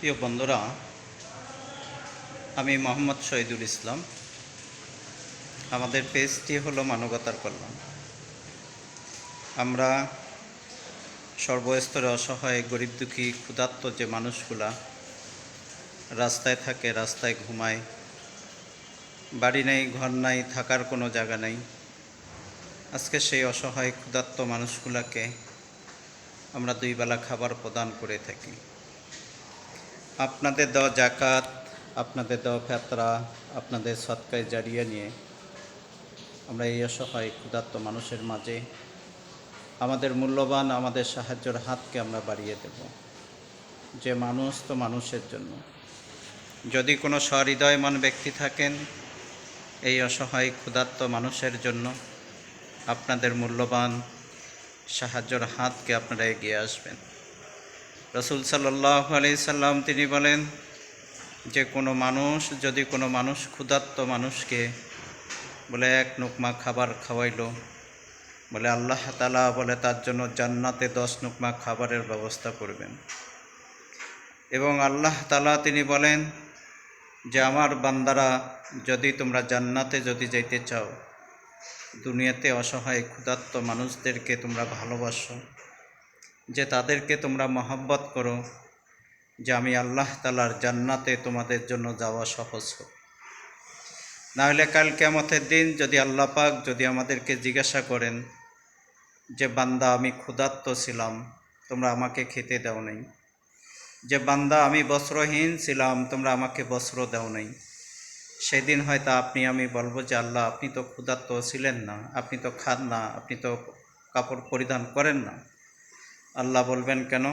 প্রিয় বন্ধুরা, আমি মোহাম্মদ শহীদুল ইসলাম। আমাদের পেজটি হলো মানবতার কল্যাণ। আমরা সর্বস্তরে অসহায়, গরিব, দুঃখী, ক্ষুধার্ত যে মানুষগুলা রাস্তায় থাকে, রাস্তায় ঘুমায়, বাড়ি নেই, ঘর নাই, থাকার কোনো জায়গা নেই, আজকে সেই অসহায় ক্ষুধার্ত মানুষগুলাকে আমরা দুই বেলা খাবার প্রদান করে থাকি। আপনাদের দেওয়া জাকাত, আপনাদের দেওয়া ফেতরা, আপনাদের সদকায় জারিয়া নিয়ে আমরা এই অসহায় ক্ষুধার্ত মানুষের মাঝে আমাদের মূল্যবান, আমাদের সাহায্যের হাতকে আমরা বাড়িয়ে দেব। যে মানুষ তো মানুষের জন্য। যদি কোনো সহৃদয়মান ব্যক্তি থাকেন, এই অসহায় ক্ষুধার্ত মানুষের জন্য আপনাদের মূল্যবান সাহায্যের হাতকে আপনারা এগিয়ে আসবেন। রাসূল সাল্লাল্লাহু আলাইহি সাল্লাম তিনি বলেন যে যদি কোনো মানুষ ক্ষুধার্ত মানুষকে বলে এক লোকমা খাবার খাওয়াইল, বলে আল্লাহ তাআলা বলে তার জন্য জান্নাতে 10 লোকমা খাবারের ব্যবস্থা করবেন। এবং আল্লাহ তাআলা তিনি বলেন যে আমার বান্দারা, যদি তোমরা জান্নাতে যদি যাইতে চাও, দুনিয়াতে অসহায় ক্ষুধার্ত মানুষদেরকে তোমরা ভালোবাসো, যে তাদেরকে তোমরা মহব্বত করো, যে আমি আল্লাহ তাআলার জান্নাতে তোমাদের জন্য যাওয়া সহজ হোক। নাহলে কাল কিয়ামতের দিন যদি আল্লাহ পাক যদি আমাদেরকে জিজ্ঞাসা করেন যে বান্দা আমি ক্ষুধার্ত ছিলাম, তোমরা আমাকে খেতে দাও নাই, যে বান্দা আমি বস্ত্রহীন ছিলাম, তোমরা আমাকে বস্ত্র দাও নাই, সেদিন হয়তো আমি বলবো যে আল্লাহ, আপনি তো ক্ষুধার্ত ছিলেন না, আপনি তো খান না, আপনি তো কাপড় পরিধান করেন না। আল্লাহ বলবেন কেন?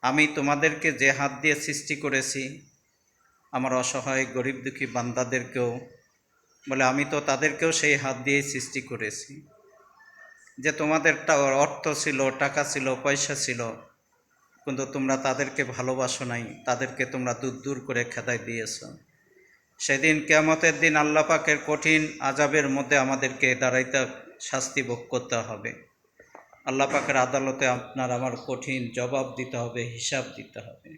আমি তোমাদেরকে যে হাত দিয়ে সৃষ্টি করেছি, আমার অসহায় গরিব দুঃখী বান্দাদেরকেও বলে আমি তো তাদেরকেও সেই হাত দিয়েই সৃষ্টি করেছি। যে তোমাদের অর্থ ছিল, টাকা ছিল, পয়সা ছিল, কিন্তু তোমরা তাদেরকে ভালোবাসো নাই, তাদেরকে তোমরা দূর দূর করে খেদাই দিয়েছ। সেদিন কিয়ামতের দিন আল্লাহ পাকের কঠিন আযাবের মধ্যে আমাদেরকে দাঁড়াইতে, শাস্তি ভোগ করতে হবে। আল্লাহ পাকের আদালতে আপনার আমার কঠিন জবাব দিতে হবে, হিসাব দিতে হবে।